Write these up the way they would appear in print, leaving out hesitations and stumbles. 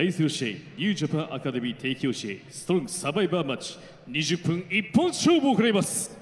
対する試合、ニュージャパンアカデミー提供試合、ストロングサバイバーマッチ、20分一本勝負を行います。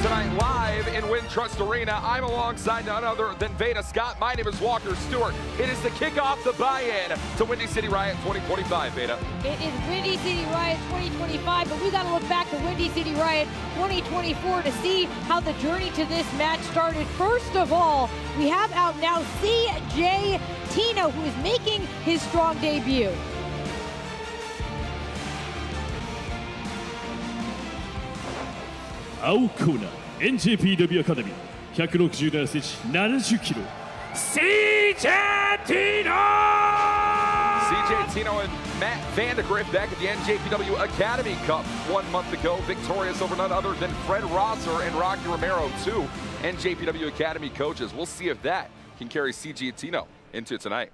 Tonight live in Wintrust Arena. I'm alongside none other than Veda Scott. My name is Walker Stewart. It is the kickoff, the buy-in to Windy City Riot 2025, Veda. It is Windy City Riot 2025, but we got to look back to Windy City Riot 2024 to see how the journey to this match started. First of all, we have out now CJ Tino, who is making his strong debut. Our corner, NJPW Academy, 167センチ、70キロ、CJ Tino! CJ Tino and Matt Vandegrift back at the NJPW Academy Cup 1 month ago, victorious over none other than Fred Rosser and Rocky Romero, two NJPW Academy coaches. We'll see if that can carry CJ Tino into tonight.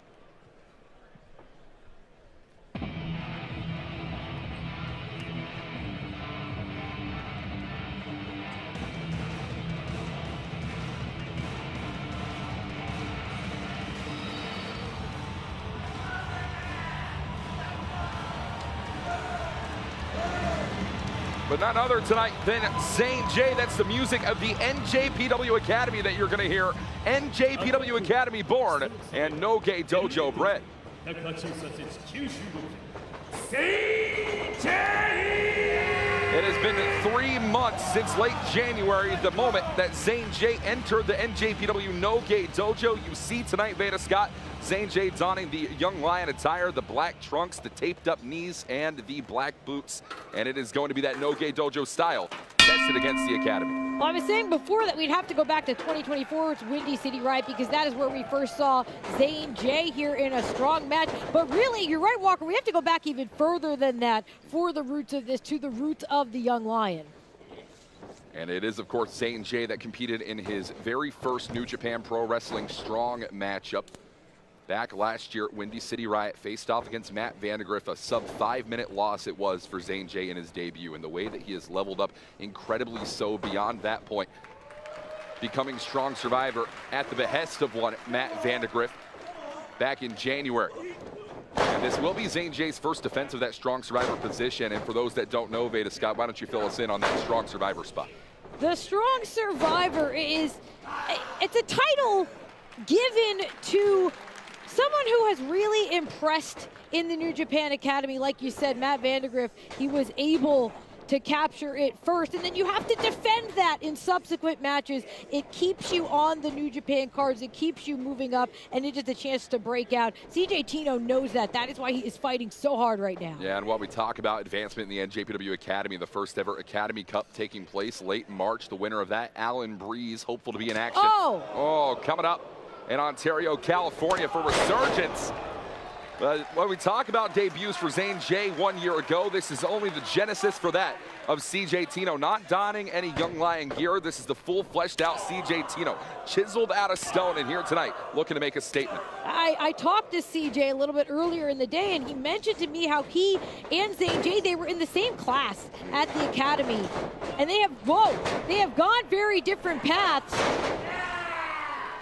But none other tonight than Zayn J. That's the music of the NJPW Academy that you're going to hear. NJPW Academy born and Noge Dojo bred. It has been 3 months since late January, the moment that Zayn J entered the NJPW Noge Dojo. You see tonight, Veda Scott, Zayn J donning the Young Lion attire, the black trunks, the taped up knees, and the black boots. And it is going to be that Noge Dojo style tested against the Academy. Well, I was saying before that we'd have to go back to 2024, it's Windy City Riot, because that is where we first saw Zayn J here in a strong match. But really, you're right, Walker, we have to go back even further than that for the roots of this, to the roots of the Young Lion. And it is, of course, Zayn J that competed in his very first New Japan Pro Wrestling Strong matchup. Back last year, Windy City Riot faced off against Matt Vandegrift, a sub 5-minute loss it was for Zayn J in his debut, and the way that he has leveled up incredibly so beyond that point, becoming strong survivor at the behest of one Matt Vandegrift back in January. And this will be Zayn J's first defense of that strong survivor position, and for those that don't know, Veda Scott, why don't you fill us in on that strong survivor spot? The strong survivor it's a title given to someone who has really impressed in the New Japan Academy. Like you said, Matt Vandegrift, he was able to capture it first, and then you have to defend that in subsequent matches. It keeps you on the New Japan cards, it keeps you moving up, and it is a chance to break out. CJ Tino knows that. That is why he is fighting so hard right now. Yeah, and while we talk about advancement in the NJPW Academy, the first ever Academy Cup taking place late in March, the winner of that, Alan Breeze, hopeful to be in action. Oh, coming up in Ontario, California for Resurgence. When we talk about debuts for Zayn J 1 year ago, this is only the genesis for that of CJ Tino. Not donning any Young Lion gear. This is the full fleshed out CJ Tino, chiseled out of stone, and here tonight looking to make a statement. I talked to CJ a little bit earlier in the day, and he mentioned to me how he and Zayn J, they were in the same class at the Academy. And they have gone very different paths.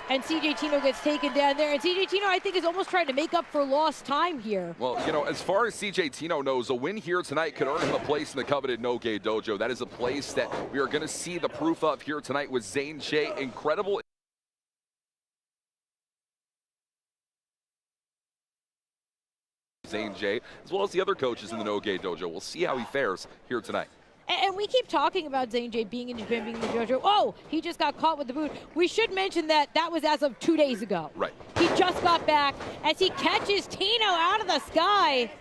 And CJ Tino gets taken down there. And CJ Tino, I think, is almost trying to make up for lost time here. Well, you know, as far as CJ Tino knows, a win here tonight could earn him a place in the coveted Noge Dojo. That is a place that we are going to see the proof of here tonight with Zayn J. Incredible. Zayn J, as well as the other coaches in the Noge Dojo. We'll see how he fares here tonight. And we keep talking about Zayn J being in Japan, being in the dojo. Oh, he just got caught with the boot. We should mention that that was as of 2 days ago. Right. He just got back as he catches Tino out of the sky.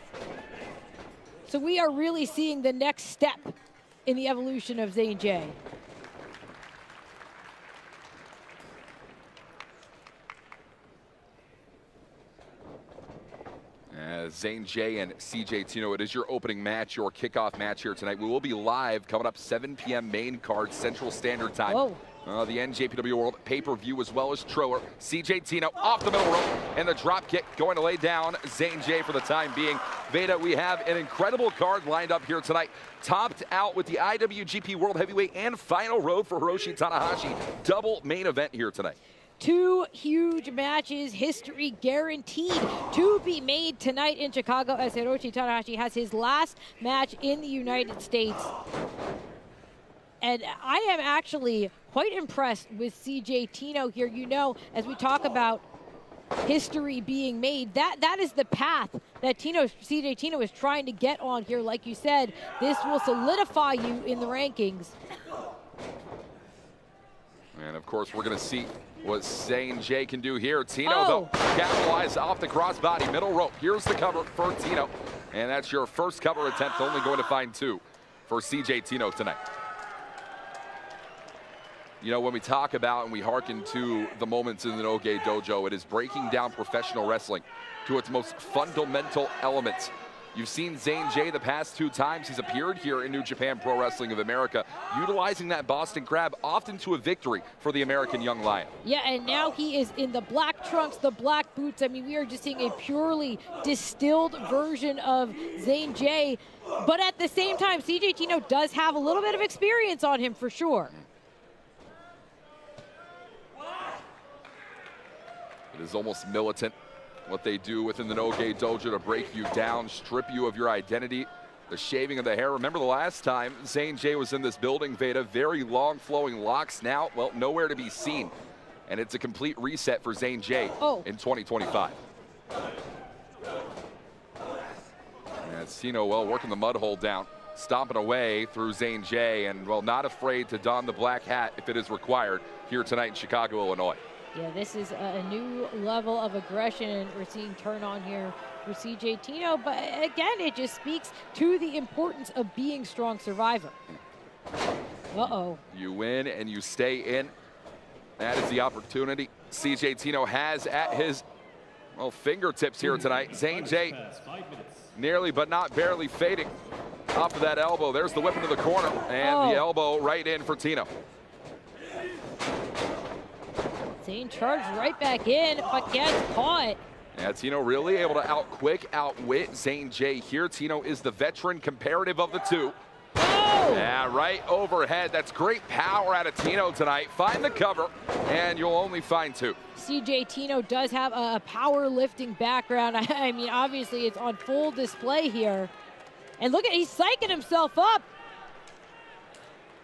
So we are really seeing the next step in the evolution of Zayn J. Zayn J and CJ Tino, it is your opening match, your kickoff match here tonight. We will be live coming up 7 p.m. main card Central Standard Time. Whoa. The NJPW World pay-per-view, as well as Triller. CJ Tino off the middle rope, and the drop kick going to lay down Zayn J for the time being. Veda, we have an incredible card lined up here tonight, topped out with the IWGP World Heavyweight and Final Road for Hiroshi Tanahashi. Double main event here tonight. 2 huge matches, history guaranteed to be made tonight in Chicago, as Hiroshi Tanahashi has his last match in the United States. And I am actually quite impressed with CJ Tino here. You know, as we talk about history being made, that is the path that CJ Tino is trying to get on here. Like you said, this will solidify you in the rankings. And of course, we're going to see what Zayn J can do here. Tino, though, capitalized off the crossbody, middle rope. Here's the cover for Tino. And that's your first cover attempt, only going to find 2 for CJ Tino tonight. You know, when we talk about and we hearken to the moments in the Noge Dojo, it is breaking down professional wrestling to its most fundamental elements. You've seen Zayn J the past 2 times he's appeared here in New Japan Pro Wrestling of America, utilizing that Boston Crab often to a victory for the American Young Lion. Yeah, and now he is in the black trunks, the black boots. I mean, we are just seeing a purely distilled version of Zayn J. But at the same time, CJ Tino does have a little bit of experience on him for sure. It is almost militant what they do within the Noge Dojo to break you down, strip you of your identity, the shaving of the hair. Remember the last time Zayn J was in this building, Veda, very long flowing locks now, well, nowhere to be seen. And it's a complete reset for Zayn J in 2025. And Tino, well, working the mud hole down, stomping away through Zayn J, and, well, not afraid to don the black hat if it is required here tonight in Chicago, Illinois. Yeah, this is a new level of aggression we're seeing turn on here for CJ Tino. But again, it just speaks to the importance of being strong survivor. Uh-oh. You win and you stay in. That is the opportunity CJ Tino has at his, well, fingertips here tonight. Zayn J nearly but not barely fading off of that elbow. There's the whip into the corner, and the elbow right in for Tino. Zayn charged right back in, but gets caught. Yeah, Tino really able to outwit Zayn J here. Tino is the veteran comparative of the 2. Yeah, right overhead. That's great power out of Tino tonight. Find the cover, and you'll only find 2. CJ Tino does have a powerlifting background. I mean, obviously, it's on full display here. And look at, he's psyching himself up.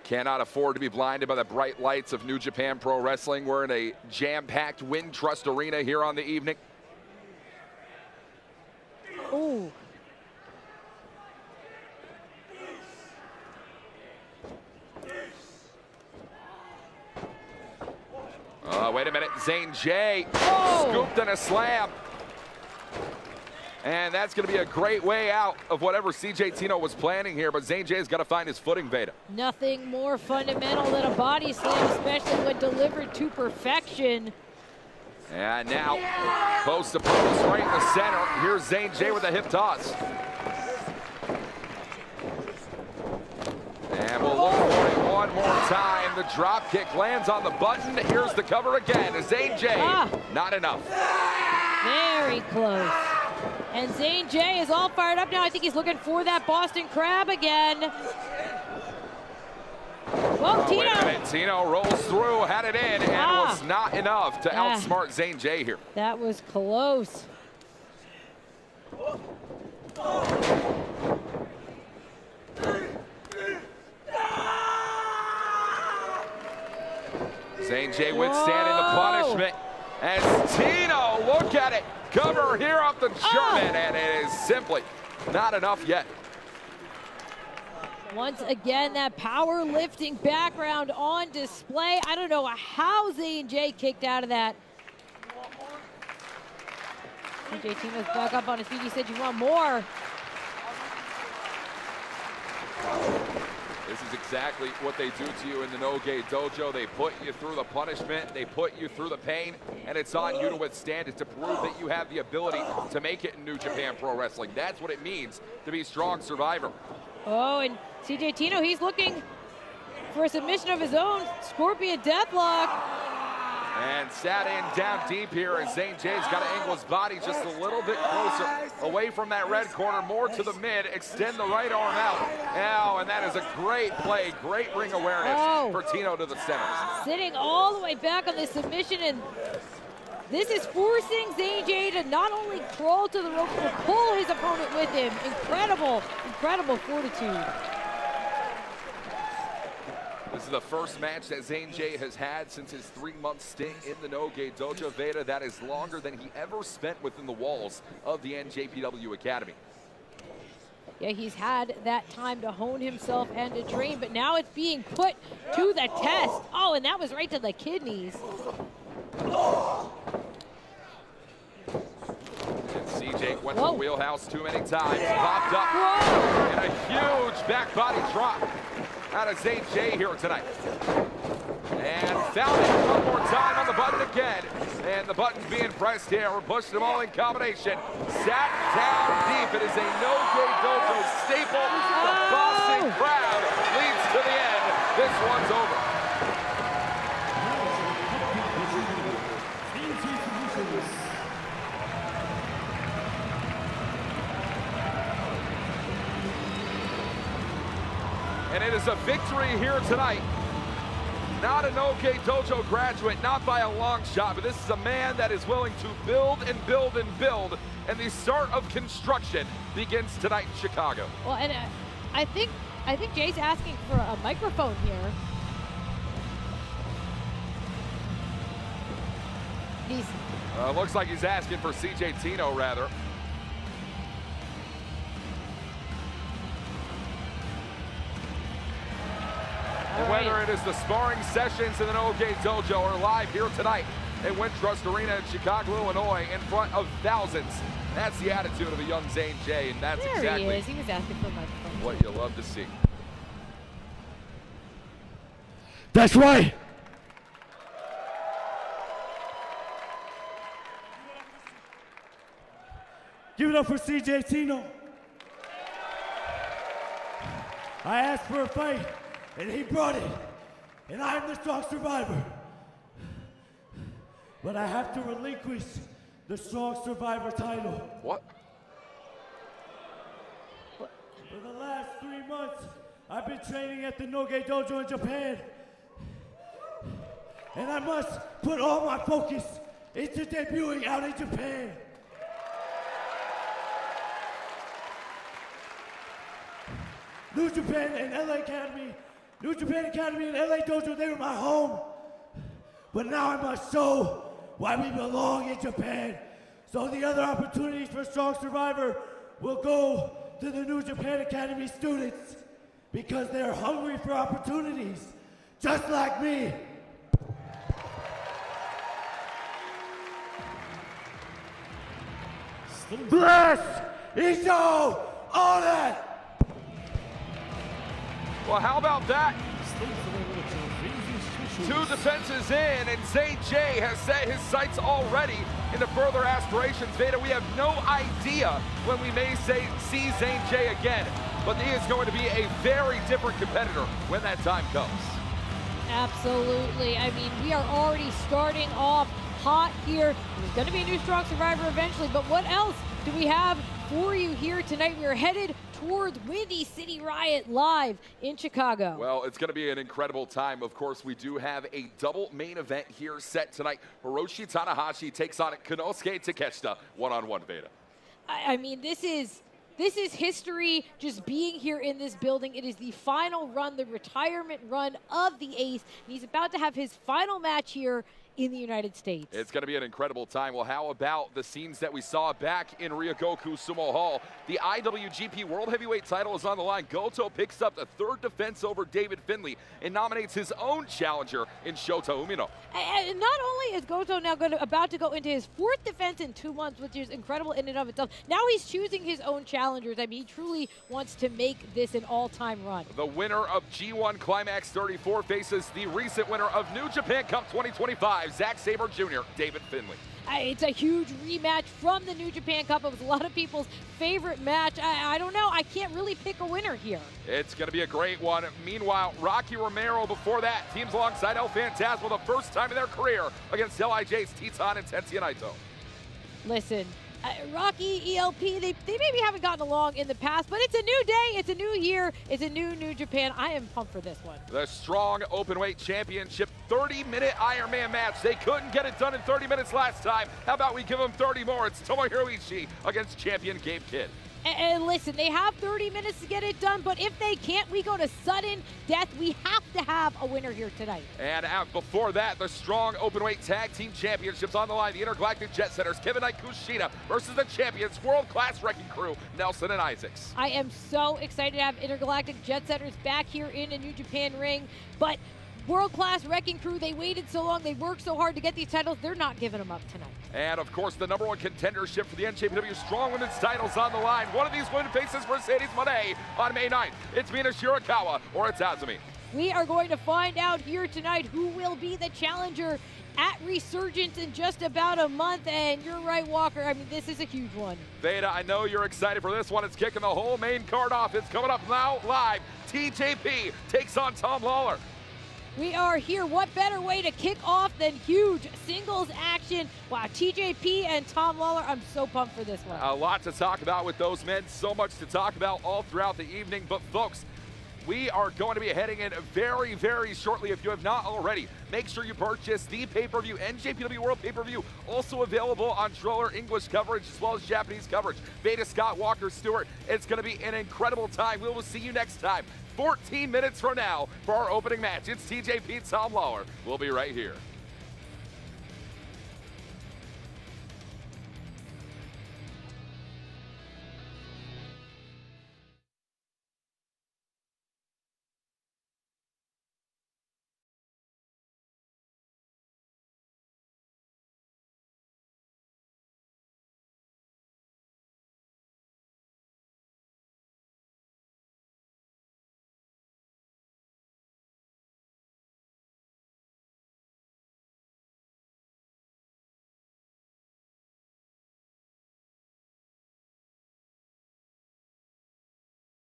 Cannot afford to be blinded by the bright lights of New Japan Pro Wrestling. We're in a jam-packed Wintrust arena here on the evening. Ooh. Wait a minute, Zayn J scooped in a slam. And that's going to be a great way out of whatever CJ Tino was planning here, but Zayn J's got to find his footing, Veda. Nothing more fundamental than a body slam, especially when delivered to perfection. And now, post to post, right in the center. Here's Zayn J with a hip toss. And we'll look for it one more time. The drop kick lands on the button. Here's the cover again. Zayn J, not enough. Very close. And Zayn J is all fired up now. I think he's looking for that Boston Crab again. Well, Tino. Wait a minute. Tino rolls through, had it in, and was not enough to outsmart Zayn J here. That was close. Zayn J withstanding the punishment. And Tino, look at it. Cover here off the German, and it is simply not enough yet. Once again, that powerlifting background on display. I don't know how Zayn J kicked out of that. CJ Tino's back up on his feet. He said, "You want more?" This is exactly what they do to you in the Noge Dojo. They put you through the punishment, they put you through the pain, and it's on you to withstand it, to prove that you have the ability to make it in New Japan Pro Wrestling. That's what it means to be strong survivor. Oh, and CJ Tino, he's looking for a submission of his own. Scorpion Deathlock. And sat in down deep here as Zayn J's got to angle his body just a little bit closer, away from that red corner, more to the mid, extend the right arm out. Now, and that is a great play, great ring awareness for Tino to the center. Sitting all the way back on this submission, and this is forcing Zayn J to not only crawl to the rope, but pull his opponent with him. Incredible, incredible fortitude. This is the first match that Zayn J has had since his 3-month stint in the No-Gate Dojo. Veda, that is longer than he ever spent within the walls of the NJPW Academy. Yeah, he's had that time to hone himself and to train, but now it's being put to the test. Oh, and that was right to the kidneys. And CJ went to the wheelhouse too many times, popped up, and a huge back body drop out of Zayn J here tonight. And found it one more time on the button again. And the button's being pressed here. We're pushing them all in combination. Sat down deep. It is a No-Gate Dojo staple. The Boston crowd leads to the end. This one's over. And it is a victory here tonight. Not a No-Gate Dojo graduate, not by a long shot, but this is a man that is willing to build and build and build, and the start of construction begins tonight in Chicago. Well, and I think Jay's asking for a microphone here. Looks like he's asking for CJ Tino, rather. And whether it is the sparring sessions in the No-Gate Dojo or live here tonight at Wintrust Arena in Chicago, Illinois, in front of thousands, that's the attitude of a young Zayn J, and that's exactly he is. He was asking for a microphone. What you love to see. That's right. Give it up for CJ Tino. I asked for a fight, and he brought it. And I am the strong survivor. But I have to relinquish the strong survivor title. What? For the last 3 months, I've been training at the No-Gate Dojo in Japan. And I must put all my focus into debuting out in Japan. New Japan and LA Academy, New Japan Academy and LA Dojo, they were my home. But now I must show why we belong in Japan. So the other opportunities for Strong Survivor will go to the New Japan Academy students because they're hungry for opportunities, just like me. Bless Isho Oden! Well, how about that? 2 defenses in, and Zayn J has set his sights already into further aspirations. Veda, we have no idea when we may see Zayn J again, but he is going to be a very different competitor when that time comes. Absolutely. I mean, we are already starting off hot here. There's going to be a new Strong Survivor eventually, but what else do we have for you here tonight? We are headed towards Windy City Riot live in Chicago. Well, it's going to be an incredible time. Of course, we do have a double main event here set tonight. Hiroshi Tanahashi takes on Konosuke Takeshita one-on-one, Veda. I mean, this is history just being here in this building. It is the final run, the retirement run of the Ace. And he's about to have his final match here in the United States. It's going to be an incredible time. Well, how about the scenes that we saw back in Ryogoku Sumo Hall? The IWGP World Heavyweight title is on the line. Goto picks up the 3rd defense over David Finlay and nominates his own challenger in Shota Umino. And not only is Goto now about to go into his 4th defense in 2 months, which is incredible in and of itself, now he's choosing his own challengers. I mean, he truly wants to make this an all-time run. The winner of G1 Climax 34 faces the recent winner of New Japan Cup 2025, Zack Sabre Jr., David Finlay. It's a huge rematch from the New Japan Cup. It was a lot of people's favorite match. I don't know. I can't really pick a winner here. It's going to be a great one. Meanwhile, Rocky Romero before that teams alongside El Phantasmo the first time in their career against LIJ's Teton and Tetsuya Naito. Listen, Rocky, ELP, they maybe haven't gotten along in the past, but it's a new day, it's a new year, it's a new Japan. I am pumped for this one. The Strong Openweight Championship 30-minute Iron Man match. They couldn't get it done in 30 minutes last time. How about we give them 30 more? It's Tomohiro Ishii against champion Gabe Kidd. And listen, they have 30 minutes to get it done, but if they can't, we go to sudden death. We have to have a winner here tonight. And before that, the Strong Openweight Tag Team Championships on the line. The Intergalactic Jet Setters, Kevin Knight Kushida versus the champions, World-Class Wrecking Crew, Nelson and Isaacs. I am so excited to have Intergalactic Jet Setters back here in a New Japan ring, but World-Class Wrecking Crew, they waited so long, they worked so hard to get these titles, they're not giving them up tonight. And of course, the #1 contendership for the NJPW Strong Women's titles on the line. One of these women faces Mercedes Monet on May 9th. It's Mina Shirakawa or it's Azumi. We are going to find out here tonight who will be the challenger at Resurgence in just about a month. And you're right, Walker. I mean, this is a huge one. Veda, I know you're excited for this one. It's kicking the whole main card off. It's coming up now live. TJP takes on Tom Lawler. We are here. What better way to kick off than huge singles action? Wow, TJP and Tom Lawler, I'm so pumped for this one. A lot to talk about with those men. So much to talk about all throughout the evening. But folks, we are going to be heading in very, very shortly. If you have not already, make sure you purchase the pay-per-view, NJPW World Pay-Per-View, also available on Troller English coverage as well as Japanese coverage. Veda, Scott, Walker, Stewart, it's going to be an incredible time. We will see you next time, 14 minutes from now, for our opening match. It's TJP, Tom Lawler. We'll be right here.